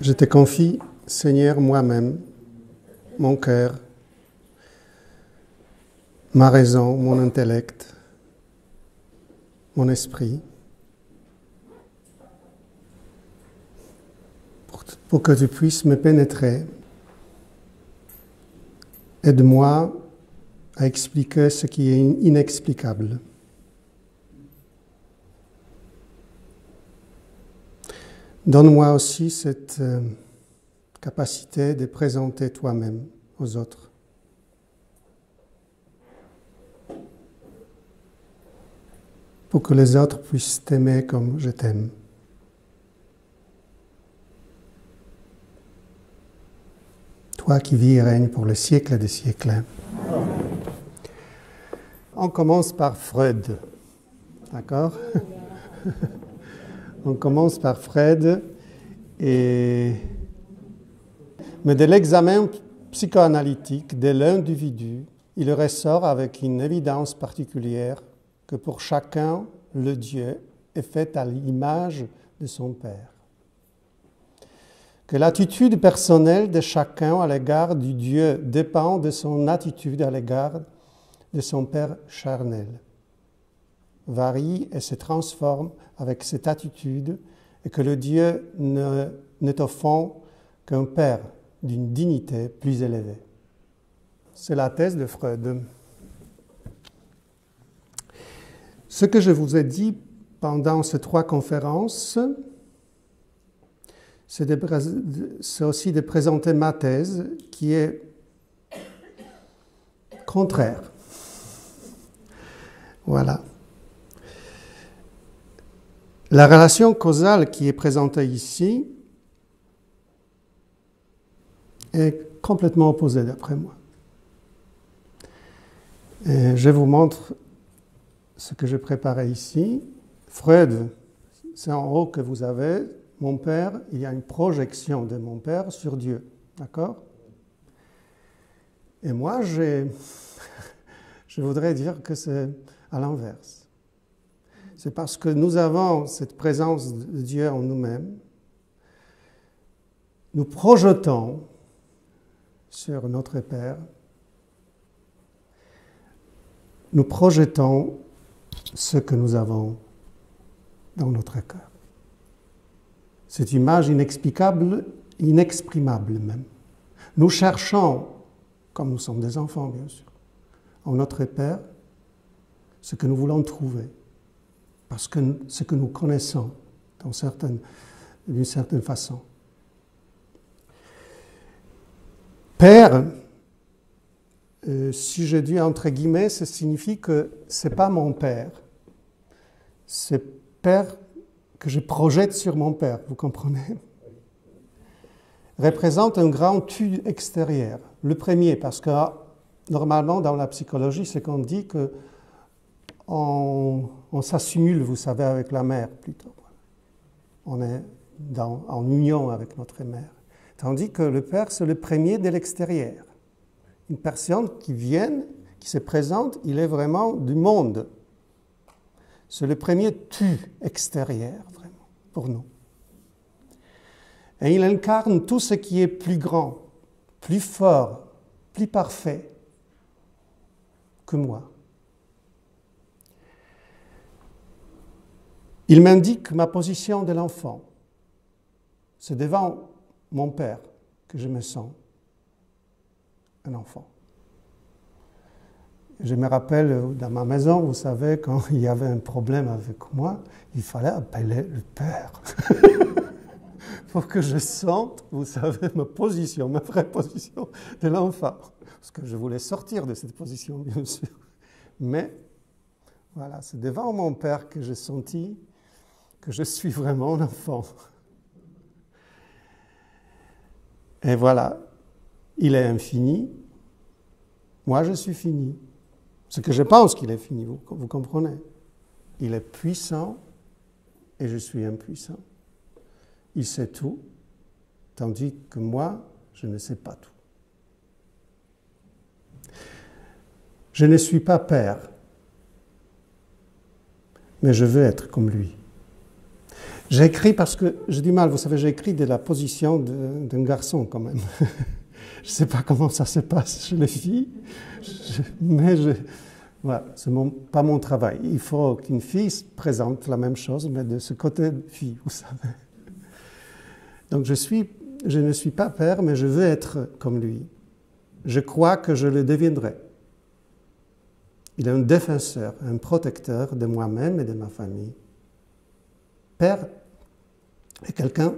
Je te confie, Seigneur, moi-même, mon cœur, ma raison, mon intellect, mon esprit, pour que tu puisses me pénétrer. Aide-moi à expliquer ce qui est inexplicable. Donne-moi aussi cette capacité de présenter toi-même aux autres. Pour que les autres puissent t'aimer comme je t'aime. Toi qui vis et règnes pour le siècle des siècles. On commence par Freud. D'accord? On commence par Freud, mais de l'examen psychoanalytique de l'individu, il ressort avec une évidence particulière que pour chacun, le Dieu est fait à l'image de son Père. Que l'attitude personnelle de chacun à l'égard du Dieu dépend de son attitude à l'égard de son Père charnel, varie et se transforme avec cette attitude et que le Dieu n'est au fond qu'un Père d'une dignité plus élevée. C'est la thèse de Freud. Ce que je vous ai dit pendant ces 3 conférences, c'est aussi de présenter ma thèse qui est contraire. Voilà. La relation causale qui est présentée ici est complètement opposée d'après moi. Et je vous montre ce que je préparais ici. Freud, c'est en haut que vous avez mon Père, il y a une projection de mon Père sur Dieu. D'accord? Et moi, je voudrais dire que c'est à l'inverse. C'est parce que nous avons cette présence de Dieu en nous-mêmes, nous projetons sur notre Père, nous projetons ce que nous avons dans notre cœur. Cette image inexplicable, inexprimable même. Nous cherchons, comme nous sommes des enfants bien sûr, en notre Père, ce que nous voulons trouver. Parce que ce que nous connaissons d'une certaine façon. Père, si je dis entre guillemets, ça signifie que ce n'est pas mon Père. C'est Père que je projette sur mon Père, vous comprenez? Représente un grand tu extérieur. Le premier, parce que normalement dans la psychologie, c'est qu'on dit que on s'assimile, vous savez, avec la mère plutôt. On est en union avec notre mère. Tandis que le Père, c'est le premier de l'extérieur. Une personne qui vient, qui se présente, il est vraiment du monde. C'est le premier tu extérieur, vraiment, pour nous. Et il incarne tout ce qui est plus grand, plus fort, plus parfait que moi. Il m'indique ma position de l'enfant. C'est devant mon Père que je me sens un enfant. Je me rappelle dans ma maison, vous savez, quand il y avait un problème avec moi, il fallait appeler le Père pour que je sente, vous savez, ma position, ma vraie position de l'enfant. Parce que je voulais sortir de cette position, bien sûr. Mais voilà, c'est devant mon Père que j'ai senti que je suis vraiment un enfant. Et voilà, il est infini, moi je suis fini. Ce que je pense qu'il est fini, vous comprenez? Il est puissant et je suis impuissant. Il sait tout, tandis que moi, je ne sais pas tout. Je ne suis pas Père, mais je veux être comme lui. J'ai écrit parce que j'ai du mal, vous savez, j'ai écrit de la position d'un garçon quand même. Je ne sais pas comment ça se passe chez les filles, mais voilà, ce n'est pas mon travail. Il faut qu'une fille présente la même chose, mais de ce côté de fille, vous savez. Donc je ne suis pas père, mais je veux être comme lui. Je crois que je le deviendrai. Il est un défenseur, un protecteur de moi-même et de ma famille. Père est quelqu'un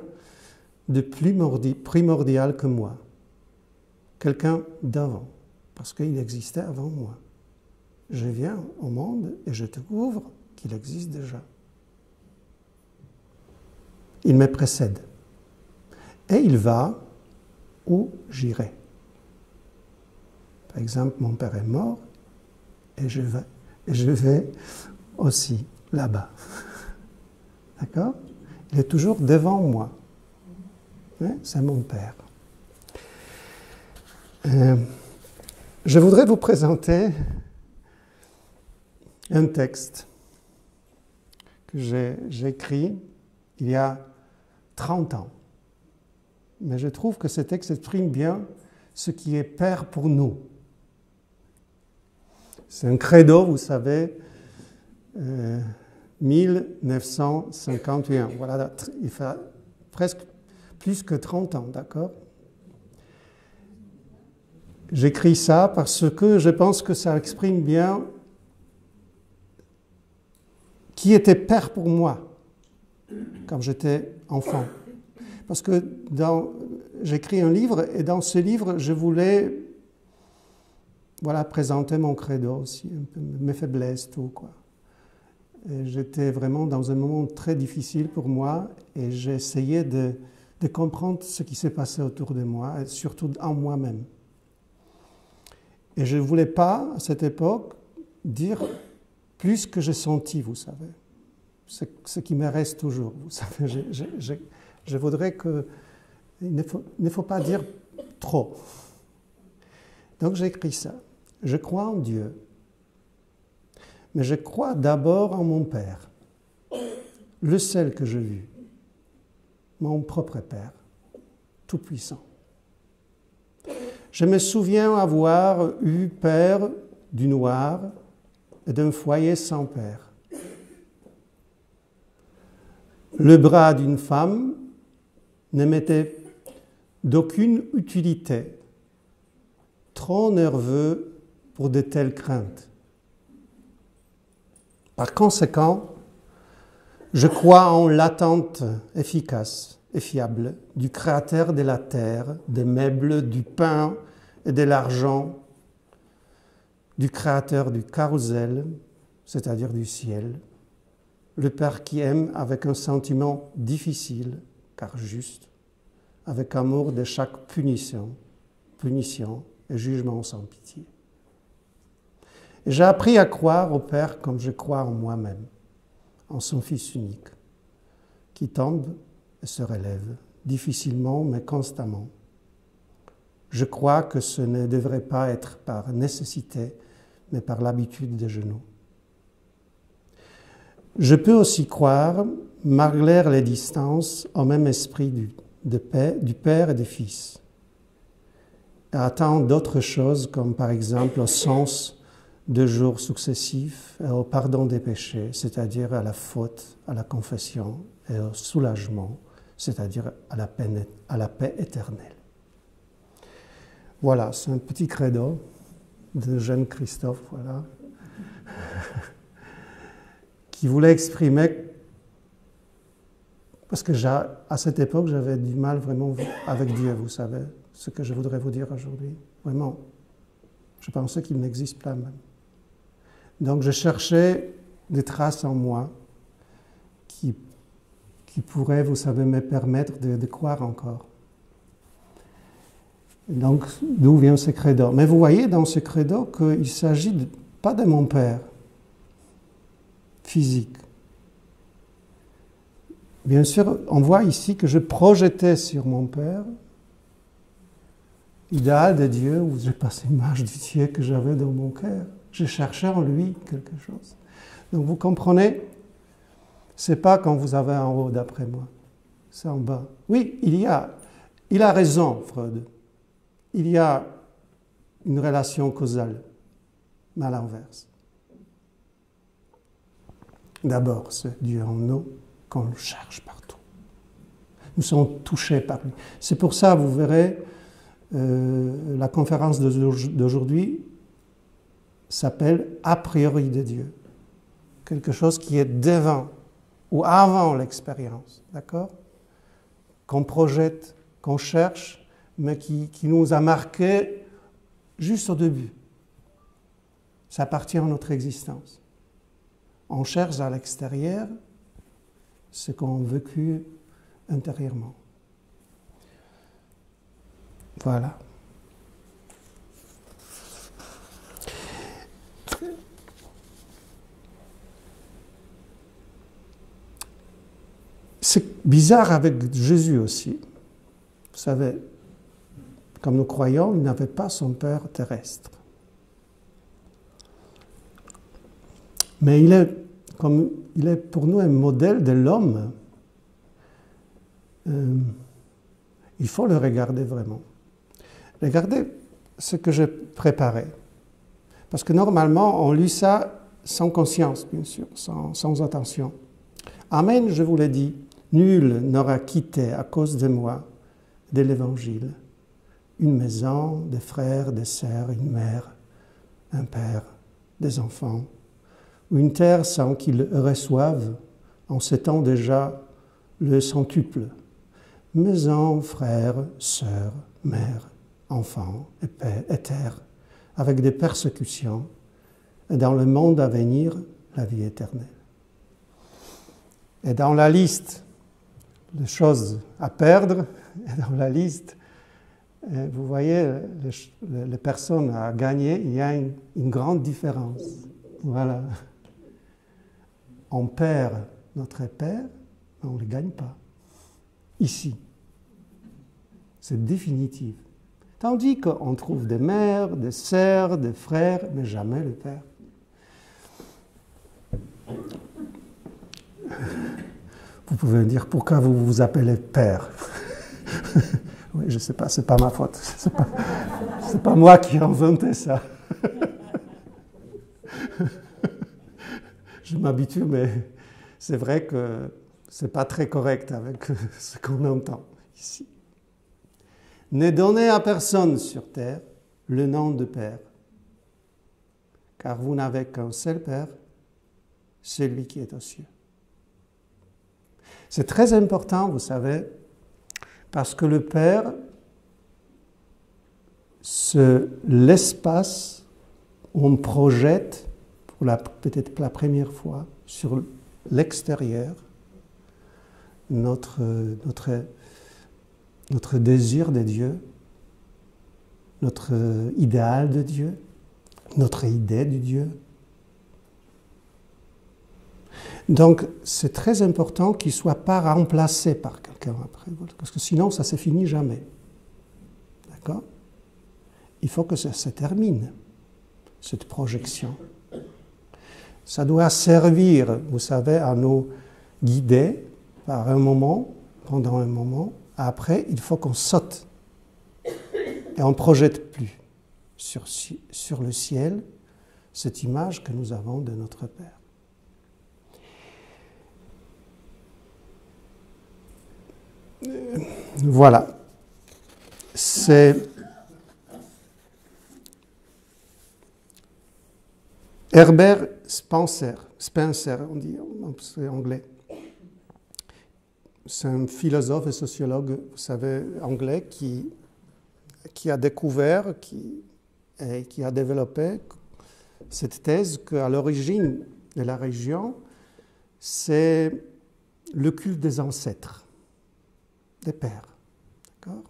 de plus primordial que moi. Quelqu'un d'avant, parce qu'il existait avant moi. Je viens au monde et je découvre qu'il existe déjà. Il me précède. Et il va où j'irai. Par exemple, mon père est mort et je vais aussi là-bas. D'accord? Il est toujours devant moi. C'est mon père. Je voudrais vous présenter un texte que j'ai écrit il y a 30 ans. Mais je trouve que ce texte exprime bien ce qui est Père pour nous. C'est un credo, vous savez, 1951. Voilà, il fait presque plus que 30 ans, d'accord? J'écris ça parce que je pense que ça exprime bien qui était Père pour moi quand j'étais enfant. Parce que j'écris un livre et dans ce livre, je voulais présenter mon credo aussi, un peu mes faiblesses, tout quoi. J'étais vraiment dans un moment très difficile pour moi et j'ai essayé de comprendre ce qui s'est passé autour de moi, et surtout en moi-même. Et je ne voulais pas, à cette époque, dire plus que j'ai senti, vous savez. Ce qui me reste toujours, vous savez. Je voudrais que... Il ne faut pas dire trop. Donc j'ai écrit ça. Je crois en Dieu. Mais je crois d'abord en mon Père, le seul que j'ai vu, mon propre Père, tout-puissant. Je me souviens avoir eu peur du noir et d'un foyer sans père. Le bras d'une femme ne m'était d'aucune utilité, trop nerveux pour de telles craintes. Par conséquent, je crois en l'attente efficace et fiable du Créateur de la terre, des meubles, du pain et de l'argent, du Créateur du carrousel, c'est-à-dire du ciel, le Père qui aime avec un sentiment difficile, car juste, avec amour de chaque punition et jugement sans pitié. J'ai appris à croire au Père comme je crois en moi-même, en son Fils unique, qui tombe et se relève, difficilement mais constamment. Je crois que ce ne devrait pas être par nécessité, mais par l'habitude des genoux. Je peux aussi croire, malgré les distances, au même esprit du Père et du Fils, et à tant d'autres choses comme par exemple au sens de jours successifs et au pardon des péchés, c'est-à-dire à la faute, à la confession et au soulagement, c'est-à-dire à la paix éternelle. Voilà, c'est un petit credo de jeune Christophe, voilà, qui voulait exprimer, parce que à cette époque, j'avais du mal vraiment avec Dieu, vous savez, ce que je voudrais vous dire aujourd'hui. Vraiment, je pensais qu'il n'existe pas même. Donc je cherchais des traces en moi qui pourraient, vous savez, me permettre de croire encore. Donc, d'où vient ce credo? Mais vous voyez dans ce credo qu'il ne s'agit pas de mon père physique. Bien sûr, on voit ici que je projetais sur mon père l'idéal de Dieu, ou j'ai pas l'image du Dieu que j'avais dans mon cœur. Je cherchais en lui quelque chose. Donc vous comprenez, C'est pas quand vous avez en haut, d'après moi. C'est en bas. Oui, il a raison, Freud. Il y a une relation causale, mais à l'inverse. D'abord, c'est Dieu en nous qu'on le cherche partout. Nous sommes touchés par lui. C'est pour ça, vous verrez, la conférence d'aujourd'hui s'appelle « A priori de Dieu ». Quelque chose qui est devant ou avant l'expérience, d'accord? Qu'on projette, qu'on cherche, mais qui nous a marqué juste au début. Ça appartient à notre existence. On cherche à l'extérieur ce qu'on a vécu intérieurement. Voilà. C'est bizarre avec Jésus aussi. Vous savez, comme nous croyons, il n'avait pas son Père terrestre. Mais il est pour nous un modèle de l'homme. Il faut le regarder vraiment. Regardez ce que j'ai préparé. Parce que normalement, on lit ça sans conscience, bien sûr, sans attention. Amen, je vous l'ai dit, nul n'aura quitté à cause de moi, de l'Évangile, une maison, des frères, des sœurs, une mère, un père, des enfants, ou une terre sans qu'ils reçoivent, en ce temps déjà, le centuple. Maison, frères, sœurs, mères, enfants et terre, avec des persécutions, et dans le monde à venir, la vie éternelle. Et dans la liste des choses à perdre, et dans la liste, vous voyez, les personnes à gagner, il y a une grande différence. Voilà. On perd notre Père, mais on ne le gagne pas. Ici. C'est définitif. Tandis qu'on trouve des mères, des sœurs, des frères, mais jamais le Père. Vous pouvez me dire pourquoi vous vous appelez Père. Oui, je ne sais pas, c'est pas ma faute. C'est pas moi qui ai inventé ça. Je m'habitue, mais c'est vrai que c'est pas très correct avec ce qu'on entend ici. Ne donnez à personne sur terre le nom de Père, car vous n'avez qu'un seul Père, celui qui est aux cieux. C'est très important, vous savez, parce que le Père, c'est l'espace où on projette, peut-être pour la première fois, sur l'extérieur, notre désir de Dieu, notre idéal de Dieu, notre idée de Dieu. Donc, c'est très important qu'il ne soit pas remplacé par quelqu'un après, parce que sinon, ça ne se finit jamais. D'accord? Il faut que ça se termine, cette projection. Ça doit servir, vous savez, à nous guider par un moment, pendant un moment. Après, il faut qu'on saute et on ne projette plus sur le ciel cette image que nous avons de notre Père. Voilà. C'est Herbert Spencer, on dit en anglais. C'est un philosophe et sociologue, vous savez, anglais, qui a découvert, qui a développé cette thèse qu'à l'origine de la religion, c'est le culte des ancêtres, des pères. D'accord?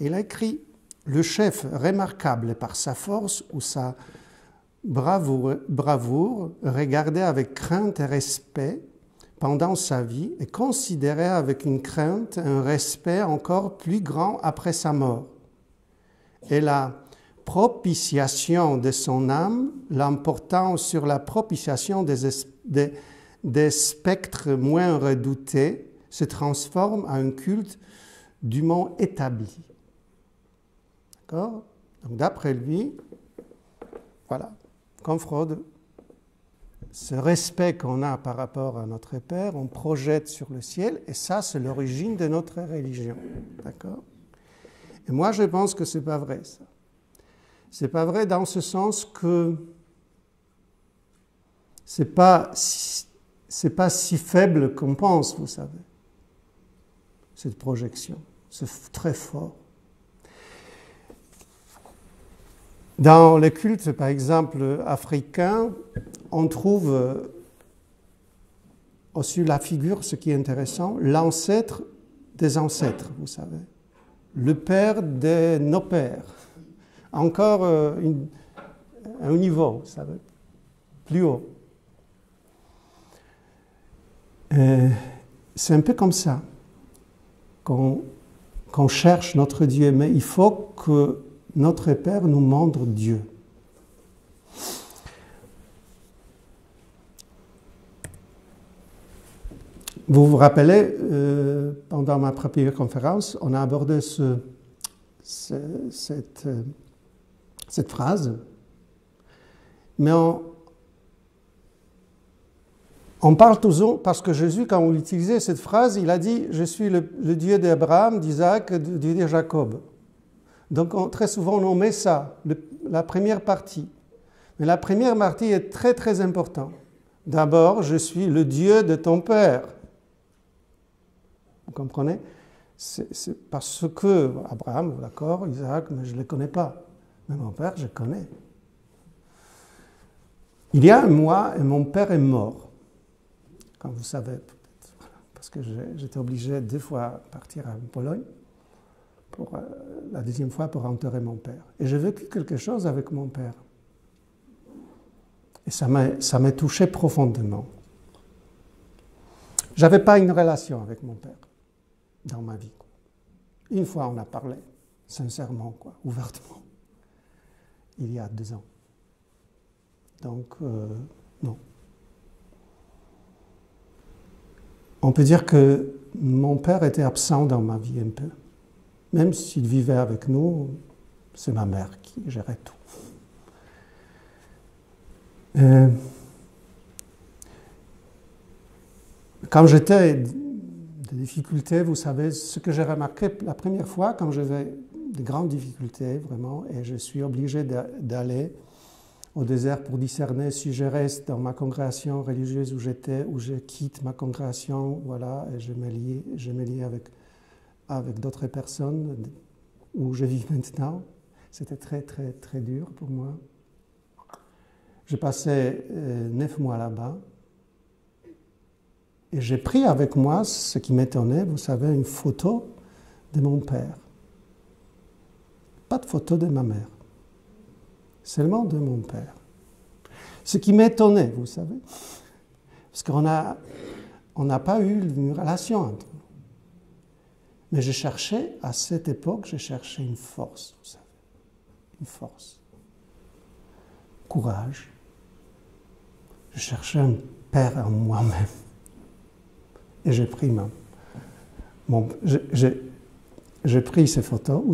Et il a écrit « Le chef remarquable par sa force ou sa bravoure, regardé avec crainte et respect pendant sa vie et considéré avec une crainte et un respect encore plus grand après sa mort. Et la propitiation de son âme, l'emportant sur la propitiation des des spectres moins redoutés se transforme en un culte dûment établi. D'accord? Donc d'après lui, voilà, comme Freud, ce respect qu'on a par rapport à notre Père, on projette sur le ciel, et ça, c'est l'origine de notre religion. D'accord? Et moi, je pense que ce n'est pas vrai, ça. Ce n'est pas vrai dans ce sens que ce n'est pas si faible qu'on pense, vous savez, cette projection. C'est très fort. Dans les cultes, par exemple, africains, on trouve aussi la figure, ce qui est intéressant, l'ancêtre des ancêtres, vous savez. Le père de nos pères. Encore un niveau, vous savez, plus haut. C'est un peu comme ça qu'on cherche notre Dieu, mais il faut que notre Père nous montre Dieu. Vous vous rappelez, pendant ma première conférence, on a abordé cette phrase, mais on parle toujours, parce que Jésus, quand il utilisait cette phrase, il a dit « Je suis le Dieu d'Abraham, d'Isaac, du Dieu de Jacob ». Donc très souvent on met ça, la première partie. Mais la première partie est très très importante. D'abord, je suis le Dieu de ton Père. Vous comprenez? C'est parce que Abraham, d'accord, Isaac, mais je ne les connais pas. Mais mon Père, je connais. Il y a un mois et mon Père est mort. Comme vous savez, peut-être, parce que j'étais obligé 2 fois de partir en Pologne. Pour la 2e fois pour enterrer mon père. Et j'ai vécu quelque chose avec mon père. Et ça m'a touché profondément. Je n'avais pas une relation avec mon père dans ma vie. Une fois, on a parlé, sincèrement, ouvertement, il y a 2 ans. Donc, non. On peut dire que mon père était absent dans ma vie un peu. Même s'il vivait avec nous, c'est ma mère qui gérait tout. Quand j'étais des difficultés, vous savez, ce que j'ai remarqué la première fois, quand j'avais de grandes difficultés, vraiment, et je suis obligé d'aller au désert pour discerner si je reste dans ma congrégation religieuse où j'étais, ou je quitte ma congrégation, voilà, et je me lie avec d'autres personnes où je vis maintenant. C'était très, très, très dur pour moi. J'ai passé 9 mois là-bas et j'ai pris avec moi, ce qui m'étonnait, vous savez, une photo de mon père. Pas de photo de ma mère, seulement de mon père. Ce qui m'étonnait, vous savez, parce qu'on n'a pas eu une relation entre nous. Mais je cherchais, à cette époque, je cherchais une force, vous savez. Une force. Courage. Je cherchais un père en moi-même. Et j'ai pris j'ai pris cette photo,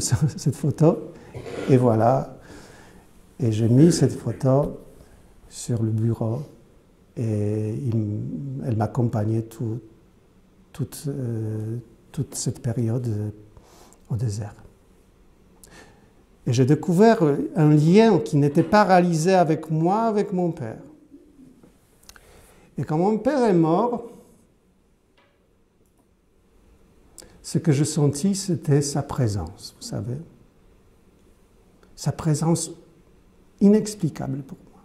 et voilà. Et j'ai mis cette photo sur le bureau, et elle m'accompagnait toute cette période au désert. Et j'ai découvert un lien qui n'était pas réalisé avec moi, avec mon père. Et quand mon père est mort, ce que je sentis, c'était sa présence, vous savez. Sa présence inexplicable pour moi.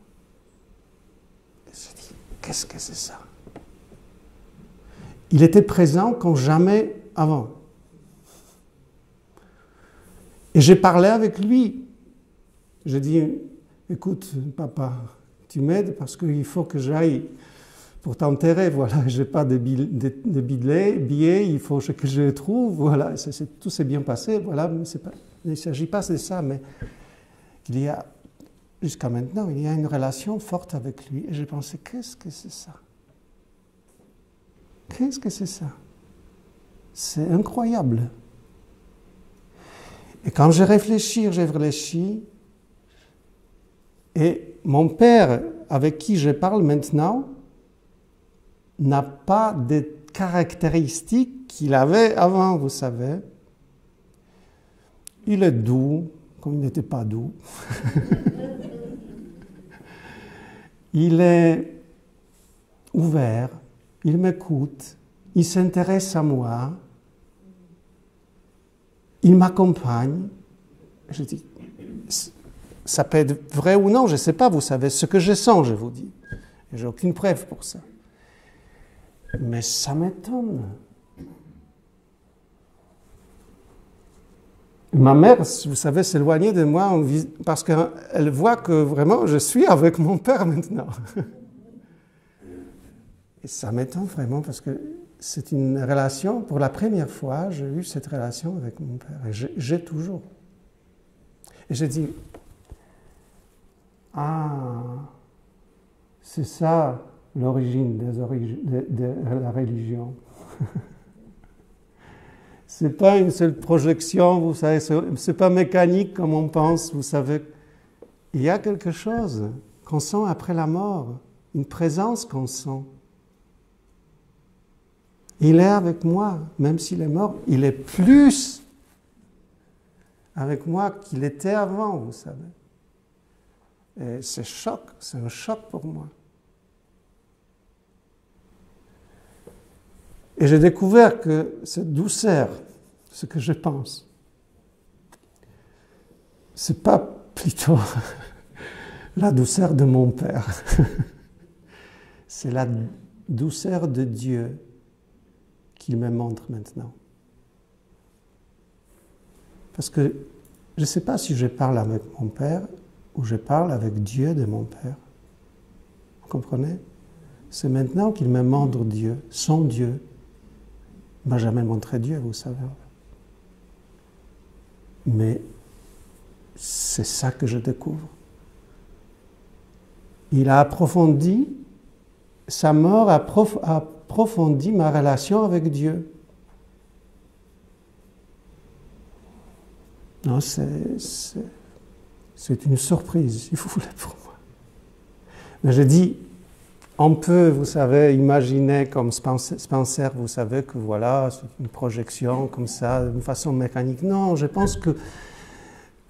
Et je me dis, qu'est-ce que c'est ça? Il était présent comme jamais avant. Et j'ai parlé avec lui. J'ai dit, écoute, papa, tu m'aides parce qu'il faut que j'aille pour t'enterrer. Voilà, je n'ai pas de billets, il faut que je les trouve. Voilà, tout s'est bien passé. Voilà, il ne s'agit pas de ça, mais jusqu'à maintenant, il y a une relation forte avec lui. Et j'ai pensé, qu'est-ce que c'est ça? Qu'est-ce que c'est ça? C'est incroyable. Et quand j'ai réfléchi, et mon père, avec qui je parle maintenant, n'a pas des caractéristiques qu'il avait avant, vous savez. Il est doux, comme il n'était pas doux. Il est ouvert, il m'écoute, il s'intéresse à moi, il m'accompagne. Je dis, ça peut être vrai ou non, je ne sais pas, vous savez, ce que je sens, je vous dis. Je n'ai aucune preuve pour ça. Mais ça m'étonne. Ma mère, vous savez, s'éloignait de moi parce qu'elle voit que vraiment je suis avec mon père maintenant. Et ça m'étonne vraiment parce que c'est une relation, pour la première fois, j'ai eu cette relation avec mon père. Et j'ai toujours. Et j'ai dit, ah, c'est ça l'origine de la religion. C'est pas une seule projection, vous savez, c'est pas mécanique comme on pense, vous savez. Il y a quelque chose qu'on sent après la mort, une présence qu'on sent. Il est avec moi, même s'il est mort, il est plus avec moi qu'il était avant, vous savez. Et c'est un choc pour moi. Et j'ai découvert que cette douceur, ce que je pense, c'est pas plutôt la douceur de mon père. C'est la douceur de Dieu qu'il me montre maintenant. Parce que je ne sais pas si je parle avec mon père ou je parle avec Dieu de mon père. Vous comprenez? C'est maintenant qu'il me montre Dieu, son Dieu. Il ne m'a jamais montré Dieu, vous savez. Mais c'est ça que je découvre. Il a approfondi, sa mort a approfondi ma relation avec Dieu. Non, c'est une surprise, si vous voulez, pour moi. Mais je dis, on peut, vous savez, imaginer comme Spencer, vous savez que voilà, c'est une projection comme ça, d'une façon mécanique. Non, je pense que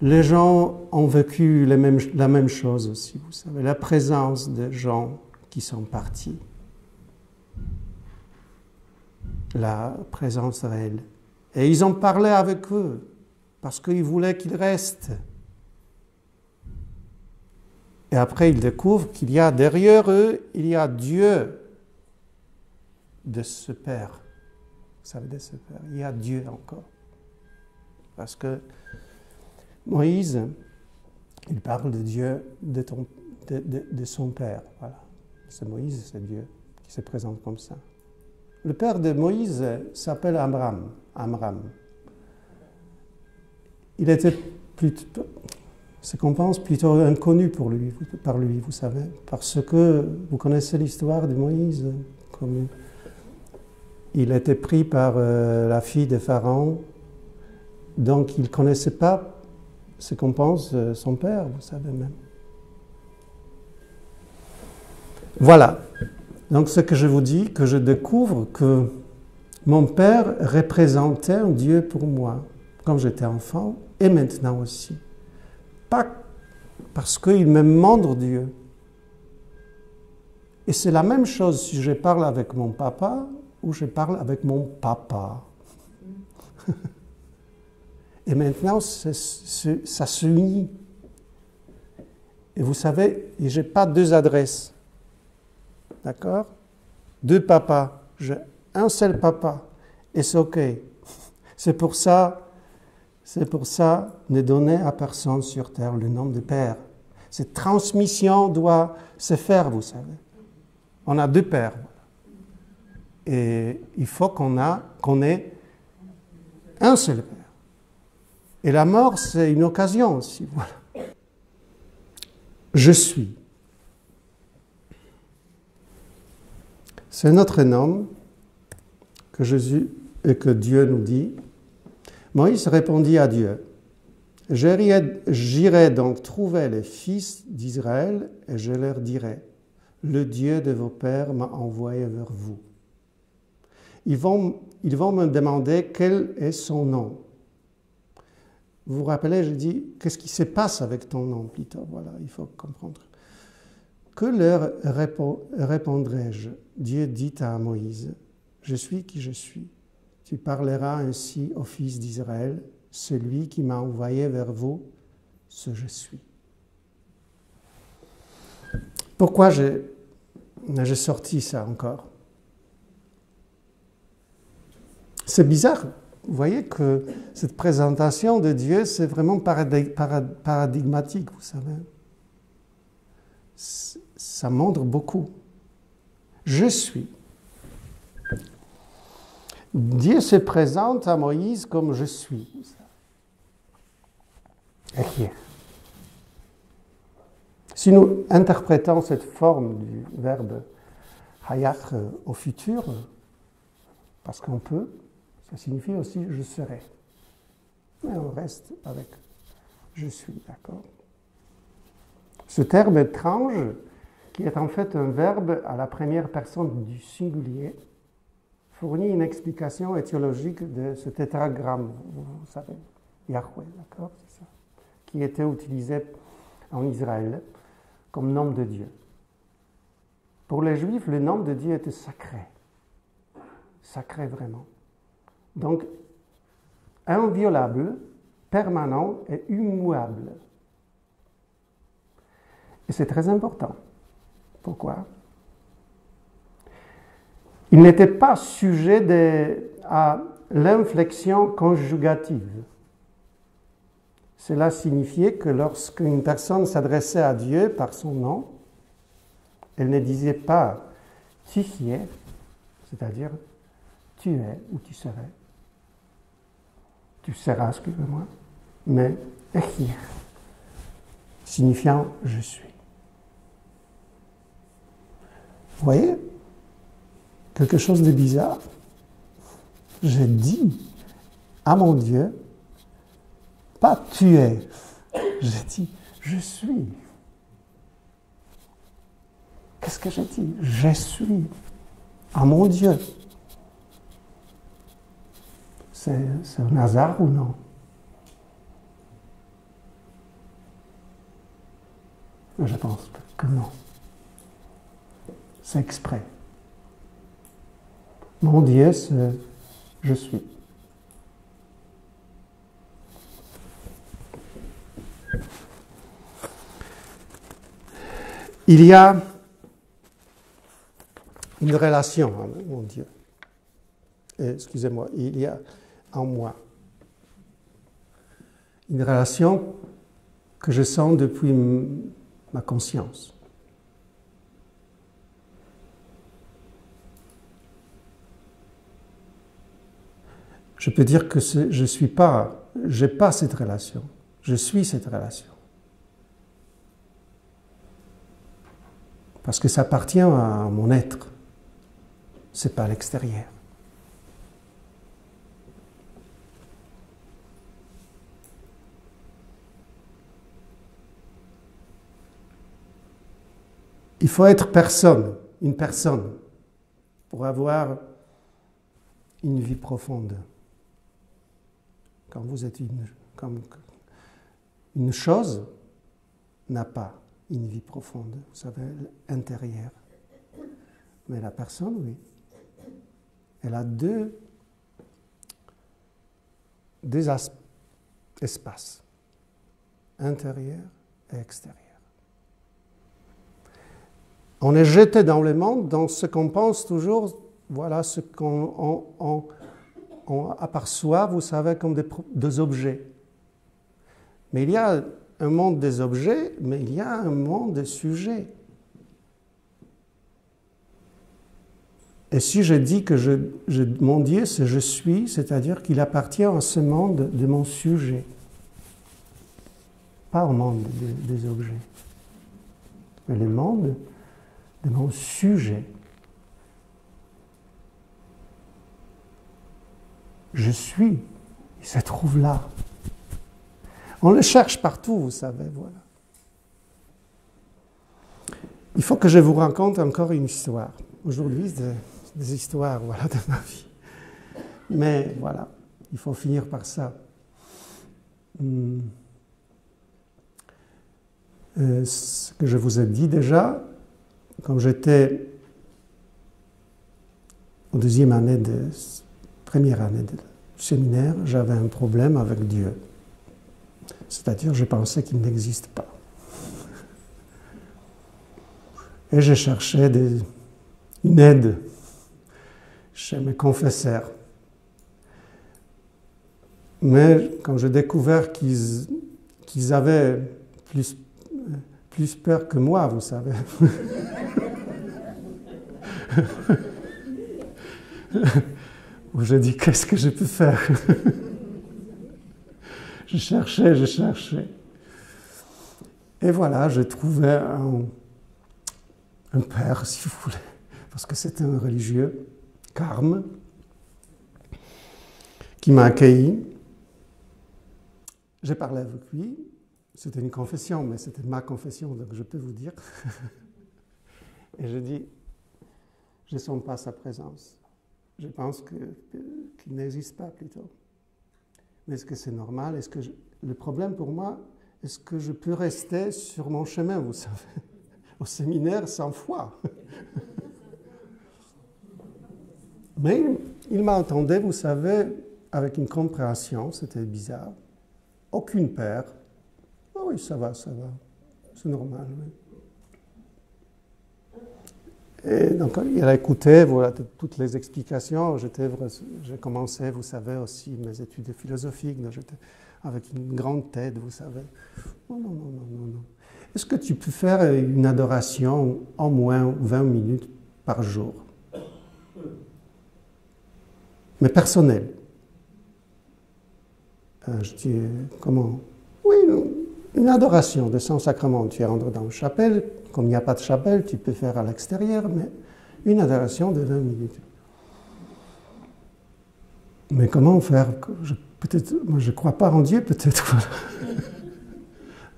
les gens ont vécu la même chose aussi, vous savez, la présence de gens qui sont partis. La présence réelle. Et ils ont parlé avec eux, parce qu'ils voulaient qu'ils restent. Et après, ils découvrent qu'il y a derrière eux, il y a Dieu de ce Père. Vous savez, de ce Père. Il y a Dieu encore. Parce que Moïse, il parle de Dieu, de son Père. Voilà. C'est Moïse, c'est Dieu qui se présente comme ça. Le père de Moïse s'appelle Amram. Il était plutôt, ce qu'on pense, plutôt inconnu par lui, vous savez, parce que vous connaissez l'histoire de Moïse, comme il était pris par la fille de Pharaon, donc il ne connaissait pas ce qu'on pense son père, vous savez même. Voilà. Donc ce que je vous dis, que je découvre que mon père représentait un Dieu pour moi, quand j'étais enfant, et maintenant aussi. Pas parce qu'il me montre Dieu. Et c'est la même chose si je parle avec mon papa ou je parle avec mon papa. Et maintenant, ça se unit. Et vous savez, je n'ai pas deux adresses. D'accord? Deux papas. J'ai un seul papa. Et c'est OK. C'est pour ça, ne donner à personne sur terre le nom de Père. Cette transmission doit se faire, vous savez. On a deux pères. Et il faut qu'on ait un seul Père. Et la mort, c'est une occasion aussi. Voilà. Je suis. C'est notre nom que Dieu nous dit. Moïse répondit à Dieu, « J'irai donc trouver les fils d'Israël et je leur dirai, « Le Dieu de vos pères m'a envoyé vers vous. » Ils vont me demander quel est son nom. Vous vous rappelez, je dis, qu'est-ce qui se passe avec ton nom plutôt? Voilà, il faut comprendre. Que leur répondrai-je? Dieu dit à Moïse, « Je suis qui je suis. Tu parleras ainsi aux fils d'Israël, celui qui m'a envoyé vers vous, ce je suis. » Pourquoi j'ai sorti ça encore? C'est bizarre. Vous voyez que cette présentation de Dieu, c'est vraiment paradigmatique, vous savez. Ça montre beaucoup. Je suis. Dieu se présente à Moïse comme je suis. Si nous interprétons cette forme du verbe hayach au futur, parce qu'on peut, ça signifie aussi je serai. Mais on reste avec je suis, d'accord? Ce terme étrange, qui est en fait un verbe à la première personne du singulier, fournit une explication étiologique de ce tétragramme, vous savez, Yahweh, d'accord, c'est ça, qui était utilisé en Israël comme nom de Dieu. Pour les Juifs, le nom de Dieu était sacré vraiment. Donc, inviolable, permanent et immuable. Et c'est très important. Pourquoi? Il n'était pas sujet à l'inflexion conjugative. Cela signifiait que lorsqu'une personne s'adressait à Dieu par son nom, elle ne disait pas « tu y es », c'est-à-dire « tu es » ou « tu serais ». « Tu seras », excusez-moi, mais « echir », signifiant « je suis ». Vous voyez? Quelque chose de bizarre. Je dis à mon Dieu, pas tu es, je dis je suis. Qu'est-ce que je dis? Je suis à mon Dieu. C'est un hasard ou non? Je pense que non. C'est exprès. Mon Dieu, c'est je suis. Il y a une relation avec mon Dieu. Excusez-moi, il y a en moi une relation que je sens depuis ma conscience. Je peux dire que j'ai pas cette relation. Je suis cette relation. Parce que ça appartient à mon être. C'est pas l'extérieur. Il faut être une personne, pour avoir une vie profonde. Quand vous êtes une chose n'a pas une vie profonde, vous savez, intérieure. Mais la personne, oui. Elle a deux espaces, intérieur et extérieur. On est jeté dans le monde dans ce qu'on pense toujours, voilà ce qu'on aperçoit, vous savez, comme des objets. Mais il y a un monde des objets, mais il y a un monde des sujets. Et si je dis que mon Dieu, c'est je suis, c'est-à-dire qu'il appartient à ce monde de mon sujet, pas au monde des objets, mais le monde de mon sujet. Je suis, il se trouve là. On le cherche partout, vous savez, voilà. Il faut que je vous raconte encore une histoire. Aujourd'hui, c'est des histoires, voilà, de ma vie. Mais voilà, il faut finir par ça. Ce que je vous ai dit déjà, quand j'étais en première année de séminaire, j'avais un problème avec Dieu. C'est-à-dire, je pensais qu'il n'existe pas. Et je cherchais une aide chez mes confesseurs. Mais quand j'ai découvert qu'ils avaient plus peur que moi, vous savez. J'ai dit, qu'est-ce que je peux faire? Je cherchais. Et voilà, j'ai trouvé un père, si vous voulez, parce que c'était un religieux, Carme, qui m'a accueilli. J'ai parlé avec lui. C'était une confession, mais c'était ma confession, donc je peux vous dire. Et je dis, je ne sens pas sa présence. Je pense qu'il n'existe pas plutôt. Mais est-ce que c'est normal? Le problème pour moi, est-ce que je peux rester sur mon chemin, vous savez, au séminaire sans foi? Mais il m'a entendu, vous savez, avec une compréhension, c'était bizarre. Aucune peur. Oh oui, ça va, c'est normal. Oui. Et donc, il a écouté voilà, toutes les explications. J'ai commencé, vous savez, aussi mes études philosophiques. Donc j'étais avec une grande tête, vous savez. Non. Est-ce que tu peux faire une adoration au moins 20 minutes par jour? Mais personnelle. Je dis, comment? Oui, une adoration de Saint-Sacrement. Tu rentres dans une chapelle. Comme il n'y a pas de chapelle, tu peux faire à l'extérieur, mais une adoration de 20 minutes. Mais comment faire? Moi, je ne crois pas en Dieu, peut-être.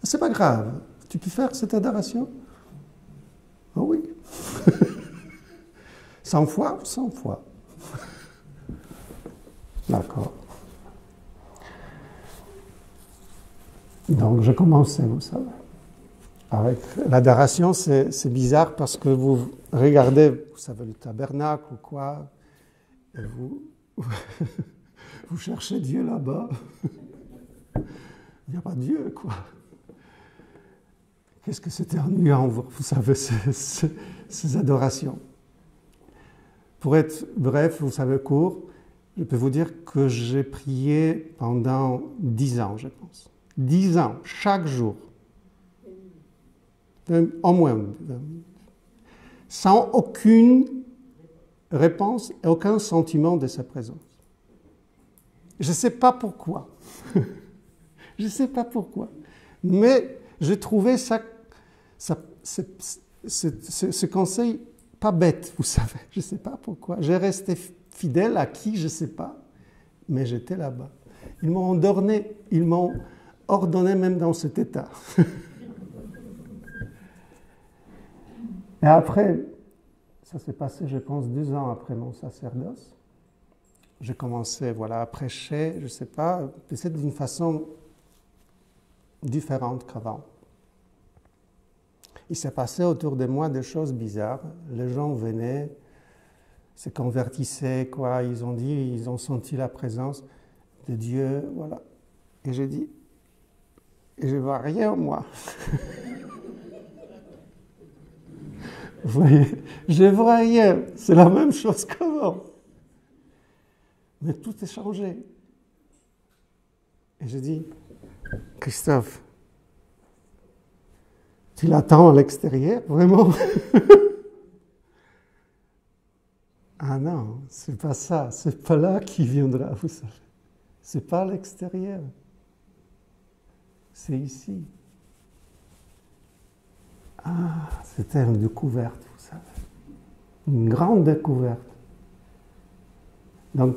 C'est pas grave. Tu peux faire cette adoration? Oh oui. 100 fois? 100 fois. D'accord. Donc, je commençais, vous savez. Avec l'adoration, c'est bizarre parce que vous regardez, vous savez, le tabernacle ou quoi, et vous cherchez Dieu là-bas. Il n'y a pas Dieu, quoi. Qu'est-ce que c'était ennuyant, vous savez, ces adorations. Pour être bref, vous savez, court, je peux vous dire que j'ai prié pendant 10 ans, je pense. 10 ans, chaque jour. Au moins. Sans aucune réponse et aucun sentiment de sa présence. Je ne sais pas pourquoi. Je ne sais pas pourquoi. Mais je trouvais ce conseil pas bête, vous savez. Je ne sais pas pourquoi. J'ai resté fidèle à qui, je ne sais pas. Mais j'étais là-bas. Ils m'ont ordonné même dans cet état. Et après, ça s'est passé, je pense, 2 ans après mon sacerdoce. J'ai commencé à prêcher, je ne sais pas, peut-être d'une façon différente qu'avant. Il s'est passé autour de moi des choses bizarres. Les gens venaient, se convertissaient, quoi. Ils ont senti la présence de Dieu, voilà. Et j'ai dit, je ne vois rien, moi. Vous voyez, je ne vois rien. C'est la même chose qu'avant. Mais tout est changé. Et je dis, Christophe, tu l'attends à l'extérieur, vraiment? Ah non, c'est pas ça. C'est pas là qu'il viendra, vous savez. C'est pas à l'extérieur. C'est ici. Ah, c'était une découverte, vous savez. Une grande découverte. Donc,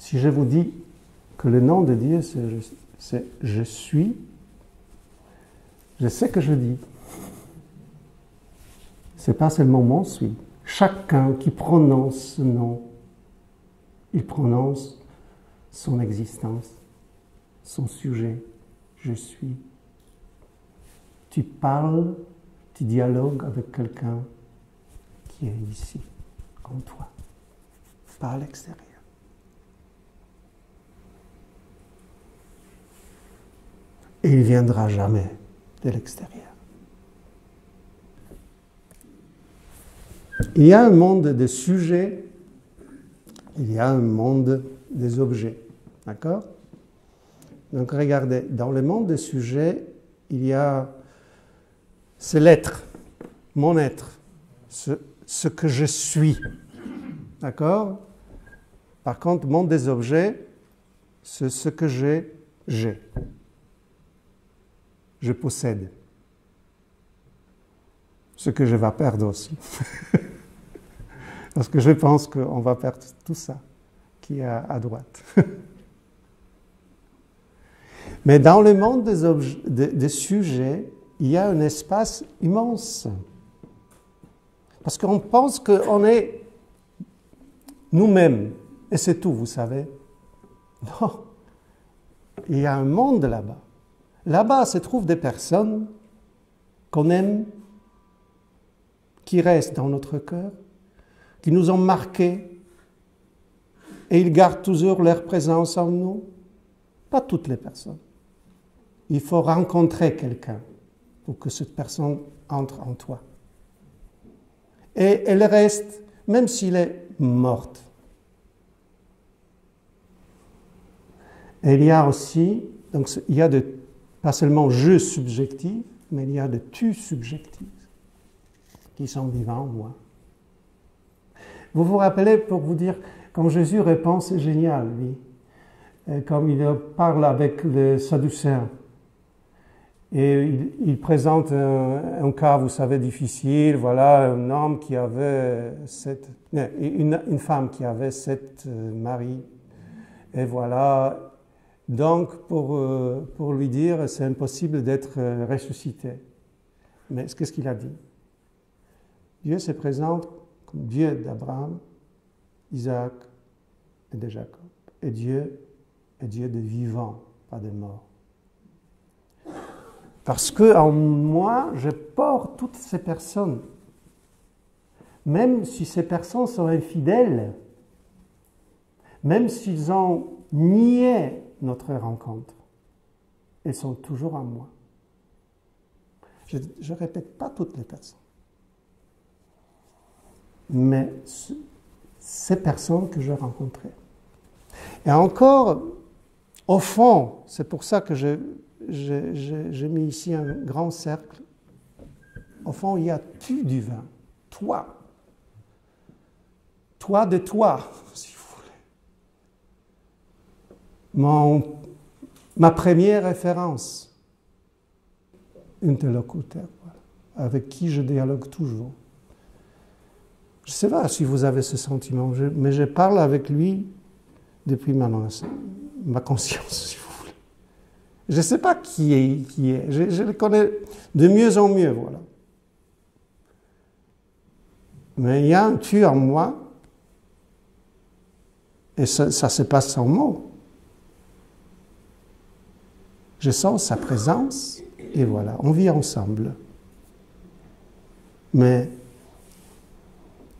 si je vous dis que le nom de Dieu, c'est je suis, je sais que je dis. C'est pas seulement mon suis. Chacun qui prononce ce nom, il prononce son existence, son sujet. Je suis. Tu parles, tu dialogues avec quelqu'un qui est ici, en toi, pas à l'extérieur. Et il ne viendra jamais de l'extérieur. Il y a un monde des sujets, il y a un monde des objets. D'accord? Donc regardez, dans le monde des sujets, il y a c'est l'être, mon être, ce que je suis. D'accord? Par contre, le monde des objets, c'est ce que j'ai. Je possède. Ce que je vais perdre aussi. Parce que je pense qu'on va perdre tout ça qui est à droite. Mais dans le monde des sujets, il y a un espace immense. Parce qu'on pense qu'on est nous-mêmes. Et c'est tout, vous savez. Non. Il y a un monde là-bas. Là-bas se trouvent des personnes qu'on aime, qui restent dans notre cœur, qui nous ont marqués, et ils gardent toujours leur présence en nous. Pas toutes les personnes. Il faut rencontrer quelqu'un pour que cette personne entre en toi. Et elle reste, même s'il est morte. Et il y a aussi, donc il y a pas seulement je subjectif, mais il y a de tu subjectif qui sont vivants en moi. Vous vous rappelez, pour vous dire, quand Jésus répond, c'est génial, lui. Comme il parle avec les Sadducéens. Et il présente un cas, vous savez, difficile. Voilà, un homme qui avait une femme qui avait 7 maris. Et voilà, donc pour lui dire, c'est impossible d'être ressuscité. Mais qu'est-ce qu'il a dit? Dieu se présente comme Dieu d'Abraham, Isaac et de Jacob. Et Dieu est Dieu de vivants, pas de morts. Parce que en moi, je porte toutes ces personnes. Même si ces personnes sont infidèles, même s'ils ont nié notre rencontre, elles sont toujours en moi. Je ne répète pas toutes les personnes. Mais ces personnes que j'ai rencontrées. Et encore, au fond, c'est pour ça que j'ai mis ici un grand cercle. Au fond, il y a tu du vin, toi. Toi de toi, si vous voulez. Ma première référence, interlocuteur, voilà, avec qui je dialogue toujours. Je ne sais pas si vous avez ce sentiment, mais je parle avec lui depuis ma conscience, si vous voulez. Je ne sais pas qui est. Je le connais de mieux en mieux, voilà. Mais il y a un tu en moi, et ça se passe sans mots. Je sens sa présence, et voilà, on vit ensemble. Mais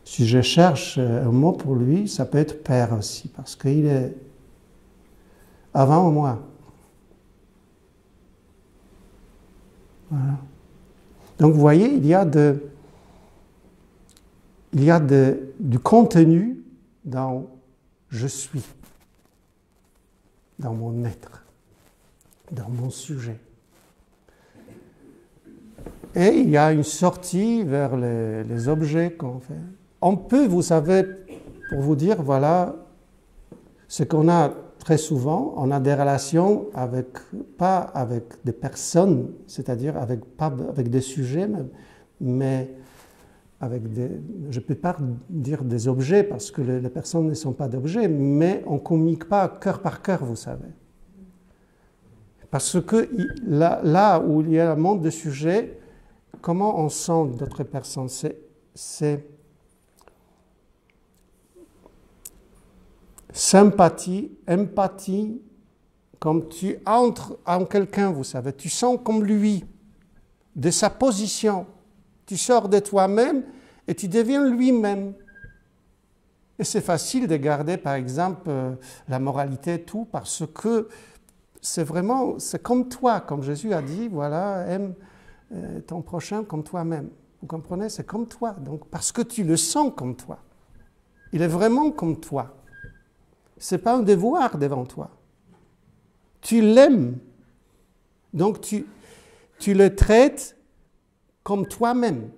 si je cherche un mot pour lui, ça peut être père aussi, parce qu'il est avant moi. Voilà. Donc vous voyez, il y a du contenu dans je suis, dans mon être, dans mon sujet. Et il y a une sortie vers les objets qu'on fait. On peut, vous savez, pour vous dire, voilà, ce qu'on a très souvent, on a des relations pas avec des personnes, c'est-à-dire pas avec des sujets, mais avec je ne peux pas dire des objets parce que les personnes ne sont pas d'objets, mais on ne communique pas cœur par cœur, vous savez. Parce que là où il y a un monde de sujets, comment on sent d'autres personnes? C'est sympathie, empathie, comme tu entres en quelqu'un, vous savez, tu sens comme lui, de sa position. Tu sors de toi-même et tu deviens lui-même. Et c'est facile de garder, par exemple, la moralité, tout, parce que c'est comme toi, comme Jésus a dit, voilà, aime ton prochain comme toi-même. Vous comprenez? C'est comme toi, donc, parce que tu le sens comme toi. Il est vraiment comme toi. Ce n'est pas un devoir devant toi. Tu l'aimes, donc tu le traites comme toi-même.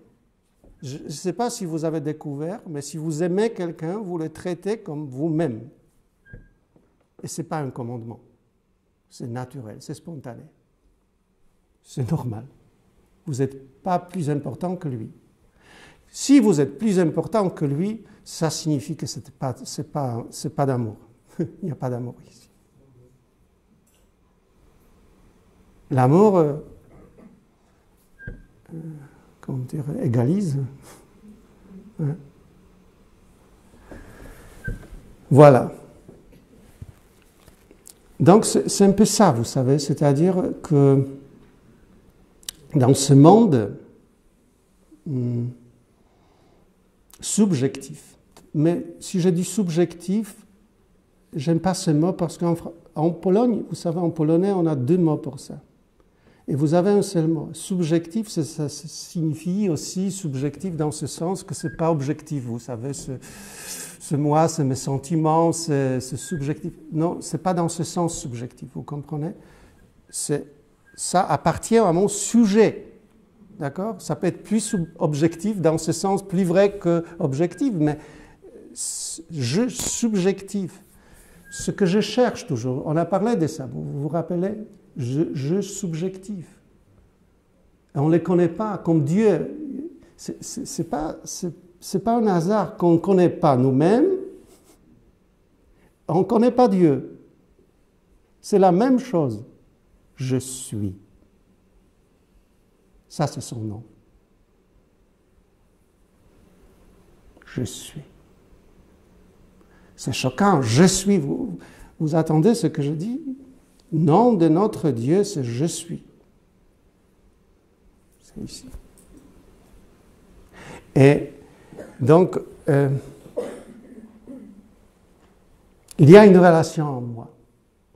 Je ne sais pas si vous avez découvert, mais si vous aimez quelqu'un, vous le traitez comme vous-même. Et ce n'est pas un commandement. C'est naturel, c'est spontané. C'est normal. Vous n'êtes pas plus important que lui. Si vous êtes plus important que lui, ça signifie que c'est pas d'amour. Il n'y a pas d'amour ici. L'amour, comment dire, égalise. Hein? Voilà. Donc c'est un peu ça, vous savez, c'est-à-dire que dans ce monde subjectif, mais si je dis subjectif, j'aime pas ce mot parce qu'en Pologne, vous savez, en polonais, on a 2 mots pour ça. Et vous avez un seul mot. Subjectif, ça signifie aussi subjectif dans ce sens que c'est pas objectif, vous savez, ce moi, c'est mes sentiments, c'est subjectif. Non, c'est pas dans ce sens subjectif, vous comprenez? Ça appartient à mon sujet, d'accord? Ça peut être plus objectif dans ce sens, plus vrai que objectif, mais subjectif. Ce que je cherche toujours, on a parlé de ça, vous vous rappelez? Je subjectif. Et on ne les connaît pas comme Dieu. C'est pas un hasard qu'on ne connaît pas nous-mêmes, on ne connaît pas Dieu. C'est la même chose. Je suis. Ça, c'est son nom. Je suis. C'est choquant. Je suis. Vous attendez ce que je dis? Nom de notre Dieu, c'est je suis. C'est ici. Et donc, il y a une relation en moi,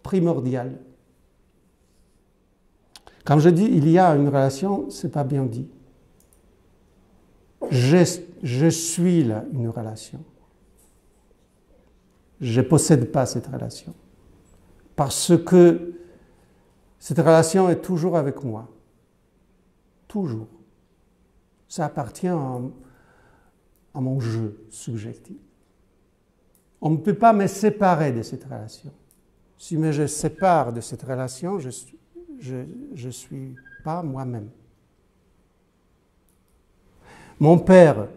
primordiale. Quand je dis il y a une relation, ce n'est pas bien dit. Je suis là une relation. Je ne possède pas cette relation. Parce que cette relation est toujours avec moi. Toujours. Ça appartient à mon jeu subjectif. On ne peut pas me séparer de cette relation. Si je me sépare de cette relation, je suis pas moi-même. Mon peur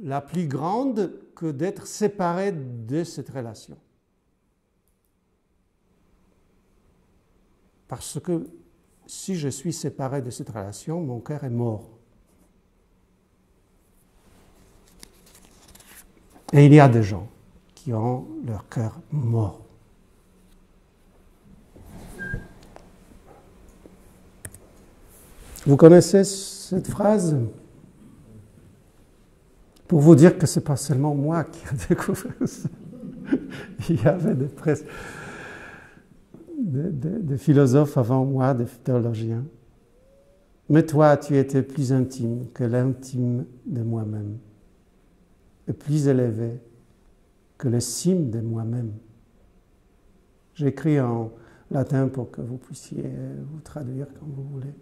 la plus grande que d'être séparé de cette relation. Parce que si je suis séparé de cette relation, mon cœur est mort. Et il y a des gens qui ont leur cœur mort. Vous connaissez cette phrase? Pour vous dire que ce n'est pas seulement moi qui ai découvert ça. Il y avait des philosophes avant moi, des théologiens. Mais toi, tu étais plus intime que l'intime de moi-même, et plus élevé que le cime de moi-même. J'écris en latin pour que vous puissiez vous traduire comme vous voulez.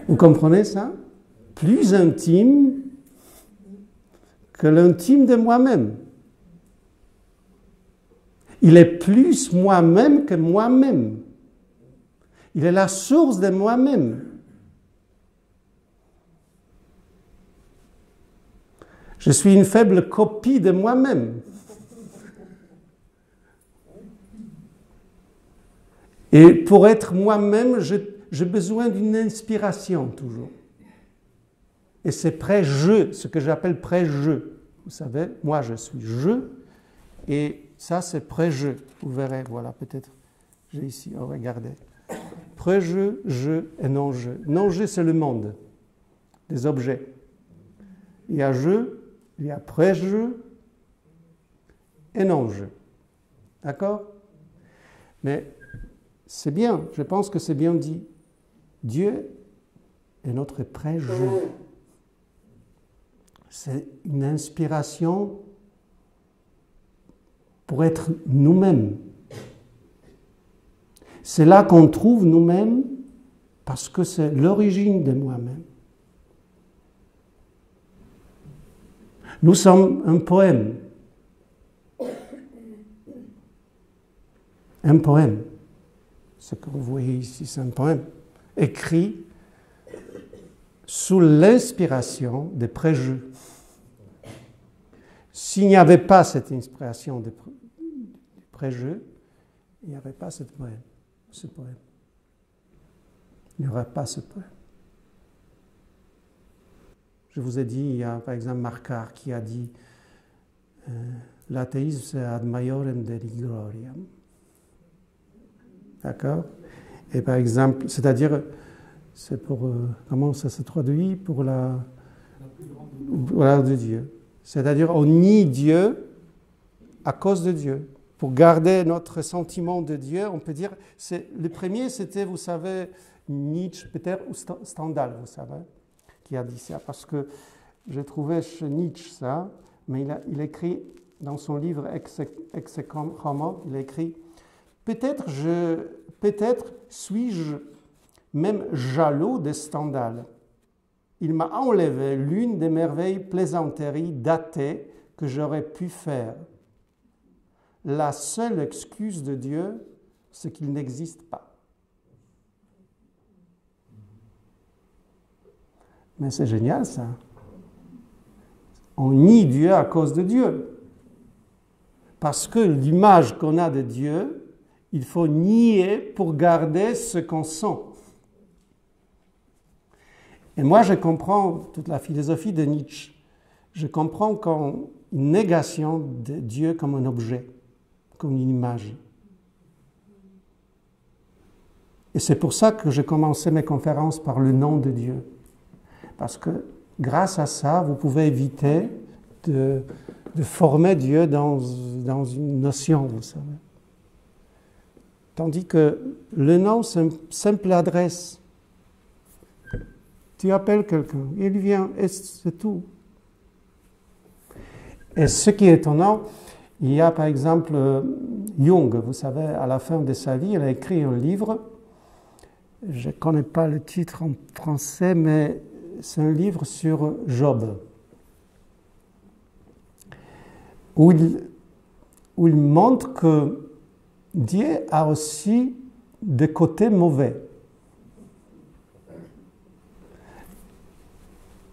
Vous comprenez ça? Plus intime que l'intime de moi-même. Il est plus moi-même que moi-même. Il est la source de moi-même. Je suis une faible copie de moi-même. Et pour être moi-même, j'ai besoin d'une inspiration toujours. Et c'est pré-je, ce que j'appelle pré-je. Vous savez, moi je suis je, et ça c'est pré-je. Vous verrez, voilà, peut-être, j'ai ici, oh, regardez. Pré-je, je et non-je. Non-je, c'est le monde des objets. Il y a je, il y a pré-je et non-je. D'accord? Mais c'est bien, je pense que c'est bien dit. Dieu est notre pré-je. C'est une inspiration pour être nous-mêmes. C'est là qu'on trouve nous-mêmes parce que c'est l'origine de moi-même. Nous sommes un poème. Un poème. Ce que vous voyez ici, c'est un poème écrit sous l'inspiration des pré-je. S'il n'y avait pas cette inspiration des pré-je, il n'y avait pas ce poème. Il n'y aurait pas ce poème. Je vous ai dit, il y a par exemple Marcard qui a dit l'athéisme c'est ad maiorem dei gloriam. D'accord? Et par exemple, c'est-à-dire, c'est pour, comment ça se traduit? Pour la gloire de Dieu. C'est-à-dire, on nie Dieu à cause de Dieu. Pour garder notre sentiment de Dieu, on peut dire, le premier c'était, vous savez, Nietzsche, peut-être, ou Stendhal, vous savez, qui a dit ça. Parce que j'ai trouvé chez Nietzsche ça, mais il écrit dans son livre Ex Homo, il écrit peut-être suis-je même jaloux de Stendhal. Il m'a enlevé l'une des merveilles plaisanteries datées que j'aurais pu faire. La seule excuse de Dieu, c'est qu'il n'existe pas. Mais c'est génial ça. On nie Dieu à cause de Dieu. Parce que l'image qu'on a de Dieu, il faut nier pour garder ce qu'on sent. Et moi, je comprends toute la philosophie de Nietzsche. Je comprends comme une négation de Dieu comme un objet, comme une image. Et c'est pour ça que j'ai commencé mes conférences par le nom de Dieu. Parce que grâce à ça, vous pouvez éviter de former Dieu dans une notion, vous savez. Tandis que le nom, c'est une simple adresse. Tu appelles quelqu'un, il vient, et c'est tout. Et ce qui est étonnant, il y a par exemple Jung, vous savez, à la fin de sa vie, il a écrit un livre, je ne connais pas le titre en français, mais c'est un livre sur Job, où il montre que Dieu a aussi des côtés mauvais.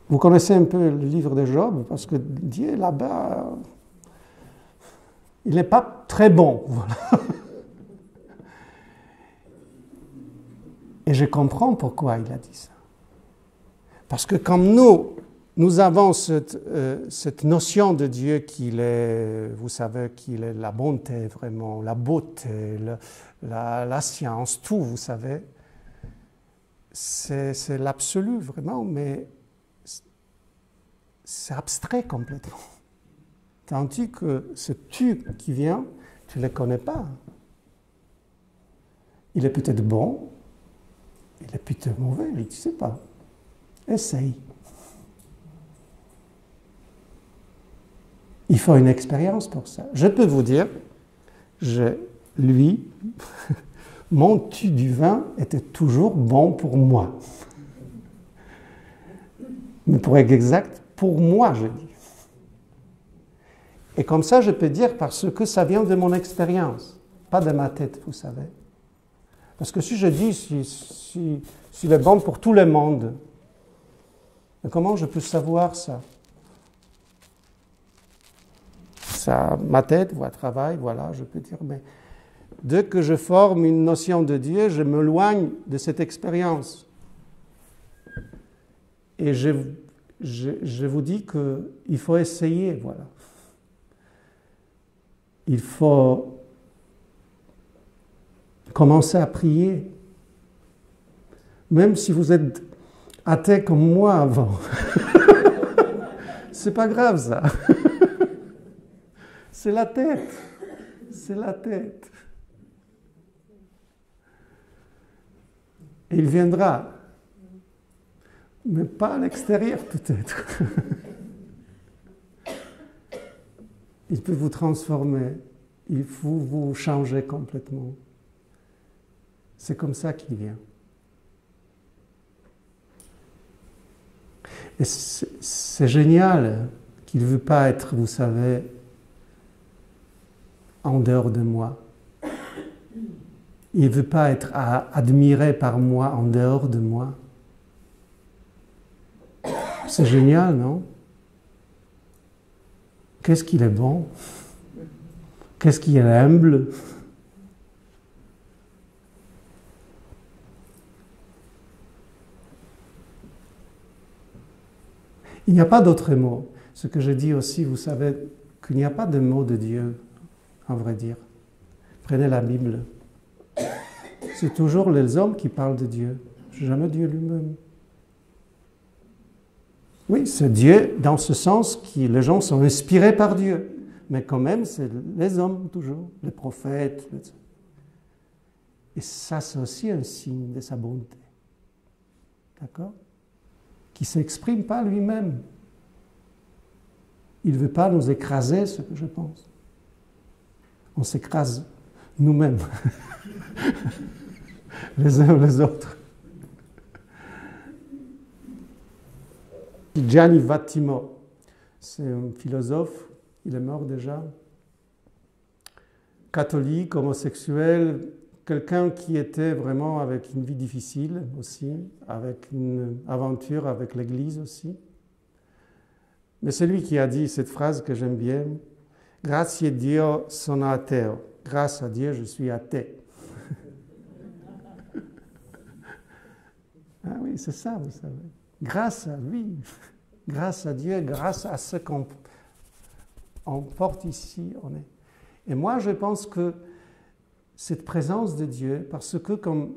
Vous connaissez un peu le livre de Job, parce que Dieu, là-bas, il n'est pas très bon. Voilà. Et je comprends pourquoi il a dit ça. Parce que comme nous avons cette notion de Dieu qu'il est, vous savez, qu'il est la bonté vraiment, la beauté, la science, tout, vous savez, c'est l'absolu vraiment, mais c'est abstrait complètement. Tandis que ce tu qui vient, tu ne le connais pas. Il est peut-être bon, il est peut-être mauvais, je ne sais pas. Essaye. Il faut une expérience pour ça. Je peux vous dire, mon tu du vin était toujours bon pour moi. Mais pour être exact, pour moi, je dis. Et comme ça, je peux dire parce que ça vient de mon expérience, pas de ma tête, vous savez. Parce que si je dis s'il est bon pour tout le monde, comment je peux savoir ça? ça, ma tête travaille, voilà, je peux dire, mais dès que je forme une notion de Dieu, je m'éloigne de cette expérience. Et je vous dis qu'il faut essayer, voilà. Il faut commencer à prier. Même si vous êtes athée comme moi avant. C'est pas grave ça. C'est la tête. C'est la tête. Et il viendra. Mais pas à l'extérieur peut-être. Il peut vous transformer. Il faut vous changer complètement. C'est comme ça qu'il vient. Et c'est génial qu'il ne veut pas être, vous savez, en dehors de moi. Il ne veut pas être admiré par moi en dehors de moi. C'est génial, non? Qu'est-ce qu'il est bon? Qu'est-ce qu'il est humble? Il n'y a pas d'autre mot. Ce que je dis aussi, vous savez, qu'il n'y a pas de mot de Dieu, à vrai dire. Prenez la Bible. C'est toujours les hommes qui parlent de Dieu, jamais Dieu lui-même. Oui, c'est Dieu dans ce sens que les gens sont inspirés par Dieu. Mais quand même, c'est les hommes toujours, les prophètes. Et ça, c'est aussi un signe de sa bonté. D'accord? Qui ne s'exprime pas lui-même. Il ne veut pas nous écraser, ce que je pense. On s'écrase nous-mêmes, les uns les autres. Gianni Vattimo, c'est un philosophe, il est mort déjà, catholique, homosexuel, quelqu'un qui était vraiment avec une vie difficile aussi, avec une aventure avec l'Église aussi. Mais c'est lui qui a dit cette phrase que j'aime bien, « Grazie a Dio sono ateo ». Grâce à Dieu, je suis athée. Ah oui, c'est ça, vous savez. Grâce à lui, grâce à Dieu, grâce à ce qu'on porte ici, on est. Et moi, je pense que cette présence de Dieu, parce que comme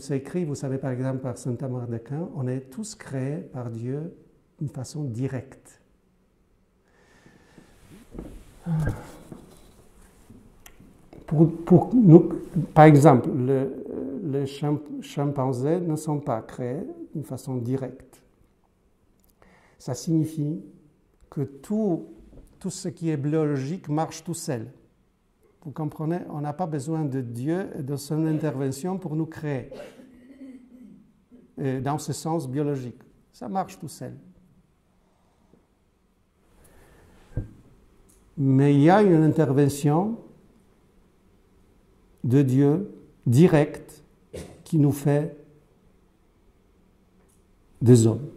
c'est écrit, vous savez par exemple par saint Amour d'Aquin, on est tous créés par Dieu d'une façon directe. Pour nous, par exemple, les chimpanzés ne sont pas créés d'une façon directe. Ça signifie que tout ce qui est biologique marche tout seul. Vous comprenez? On n'a pas besoin de Dieu et de son intervention pour nous créer. Et dans ce sens biologique. Ça marche tout seul. Mais il y a une intervention de Dieu directe qui nous fait des hommes.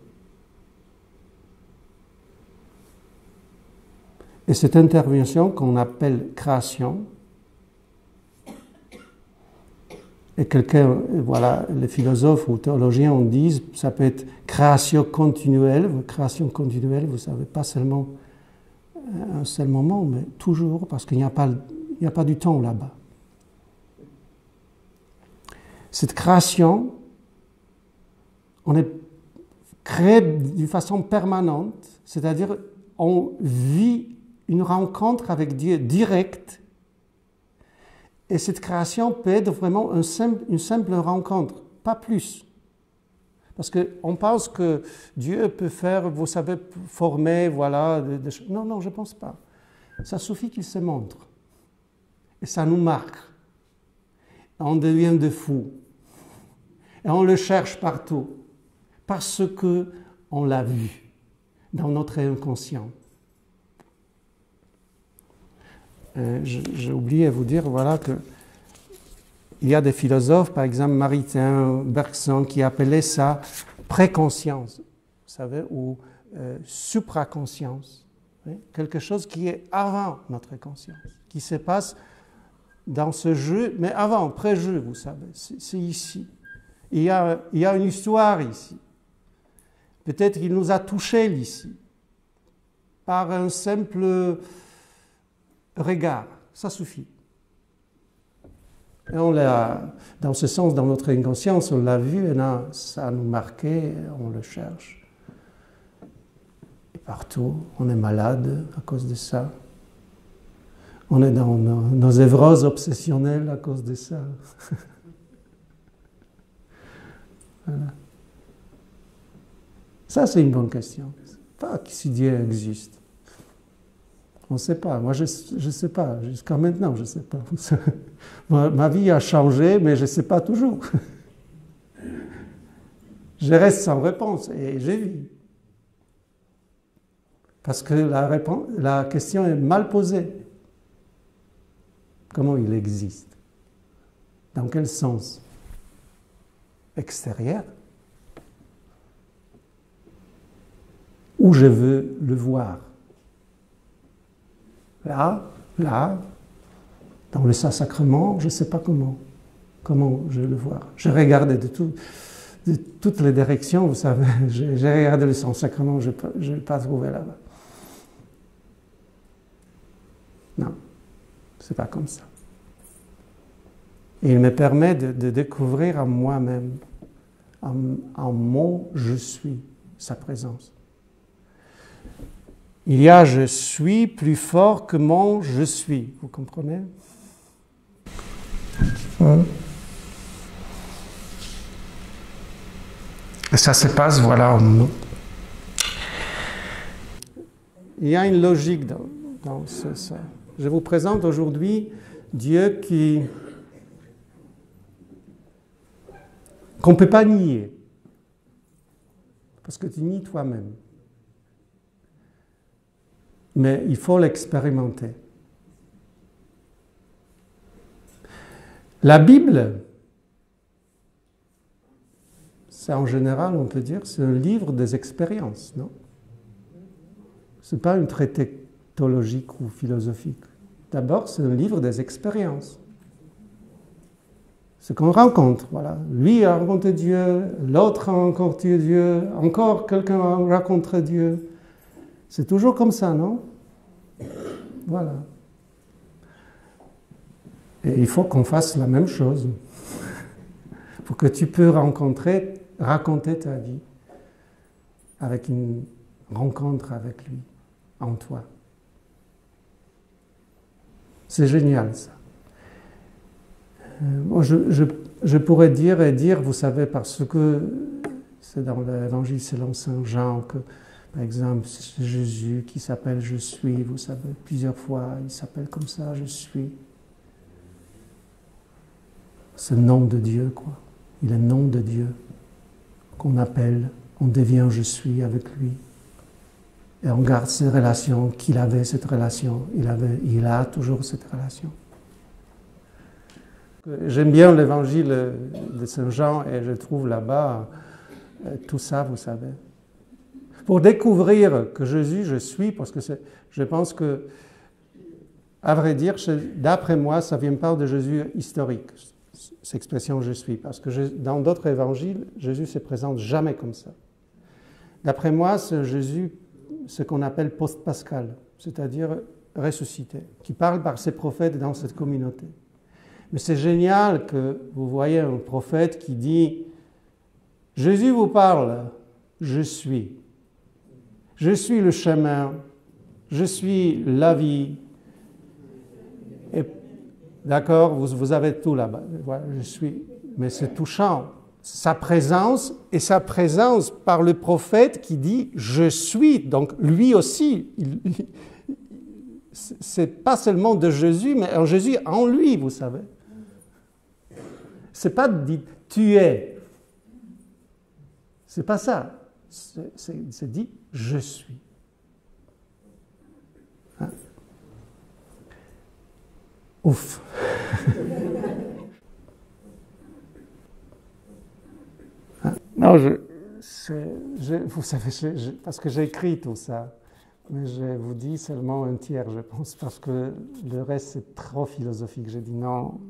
Et cette intervention qu'on appelle création, et quelqu'un, voilà, les philosophes ou théologiens disent, ça peut être création continuelle, vous savez, pas seulement un seul moment, mais toujours, parce qu'il n'y a pas du temps là-bas. Cette création, on est créé d'une façon permanente, c'est-à-dire on vit une rencontre avec Dieu directe, et cette création peut être vraiment une simple rencontre, pas plus. Parce qu'on pense que Dieu peut faire, vous savez, former, voilà, des choses. Non, je ne pense pas. Ça suffit qu'il se montre. Et ça nous marque. On devient de fous. Et on le cherche partout. Parce qu'on l'a vu dans notre inconscient. J'ai oublié de vous dire, voilà, que il y a des philosophes, par exemple Maritain, Bergson, qui appelaient ça préconscience, vous savez, ou supraconscience. Oui, quelque chose qui est avant notre conscience, qui se passe dans ce jeu, mais avant, pré-jeu, vous savez, c'est ici. Il y a une histoire ici. Peut-être qu'il nous a touchés ici, par un simple regard, ça suffit. Et on l'a, dans ce sens, dans notre inconscience, on l'a vu, et là, ça nous marquait, on le cherche. Et partout, on est malade à cause de ça. On est dans nos névroses obsessionnelles à cause de ça. Voilà. Ça, c'est une bonne question. Pas si Dieu existe. On ne sait pas. Moi, je ne sais pas. Jusqu'à maintenant, je ne sais pas. Ma vie a changé, mais je ne sais pas toujours. Je reste sans réponse et je vis. Parce que la question est mal posée. Comment il existe? Dans quel sens? Extérieur? Où je veux le voir? Là, dans le Saint-Sacrement, je ne sais pas comment je vais le voir. J'ai regardé de toutes les directions, vous savez, j'ai regardé le Saint-Sacrement, je ne l'ai pas trouvé là-bas. Non, c'est pas comme ça. Et il me permet de découvrir en moi-même, en mon je suis, sa présence. Il y a je suis plus fort que mon je suis. Vous comprenez? Et ça se passe, voilà, en nous. Il y a une logique dans ça. Je vous présente aujourd'hui Dieu qu'on ne peut pas nier. Parce que tu nies toi-même. Mais il faut l'expérimenter. La Bible, c'est en général, on peut dire, c'est un livre des expériences, non? Ce n'est pas un traité théologique ou philosophique. D'abord, c'est un livre des expériences. Ce qu'on rencontre, voilà. Lui a rencontré Dieu, l'autre a rencontré Dieu, encore quelqu'un a rencontré Dieu. C'est toujours comme ça, non? Voilà. Et il faut qu'on fasse la même chose pour que tu puisses raconter ta vie avec une rencontre avec lui, en toi. C'est génial, ça. Je pourrais dire, vous savez, parce que c'est dans l'Évangile selon Saint Jean que, par exemple, c'est Jésus qui s'appelle « Je suis », vous savez, plusieurs fois, il s'appelle comme ça, « Je suis ». C'est le nom de Dieu, quoi. Il est le nom de Dieu qu'on appelle, on devient « Je suis » avec lui. Et on garde ces relations, qu'il avait cette relation, il a toujours cette relation. J'aime bien l'évangile de Saint Jean et je trouve là-bas tout ça, vous savez. Pour découvrir que Jésus, je suis, parce que je pense que, à vrai dire, d'après moi, ça ne vient pas de Jésus historique, cette expression je suis, parce que dans d'autres évangiles, Jésus ne se présente jamais comme ça. D'après moi, c'est Jésus, ce qu'on appelle post-pascal, c'est-à-dire ressuscité, qui parle par ses prophètes dans cette communauté. Mais c'est génial que vous voyez un prophète qui dit « Jésus vous parle, je suis. Je suis le chemin, je suis la vie. » D'accord, vous avez tout là-bas. Voilà, je suis. Mais c'est touchant. Sa présence par le prophète qui dit « Je suis ». Donc lui aussi, c'est pas seulement de Jésus, mais en Jésus en lui, vous savez. C'est pas dit « tu es ». C'est pas ça. C'est dit « je suis ». Hein? Ouf. Hein? Non, vous savez, parce que j'ai écrit tout ça. Mais je vous dis seulement un tiers, je pense, parce que le reste, c'est trop philosophique. J'ai dit non,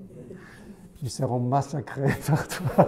ils seront massacrés par toi.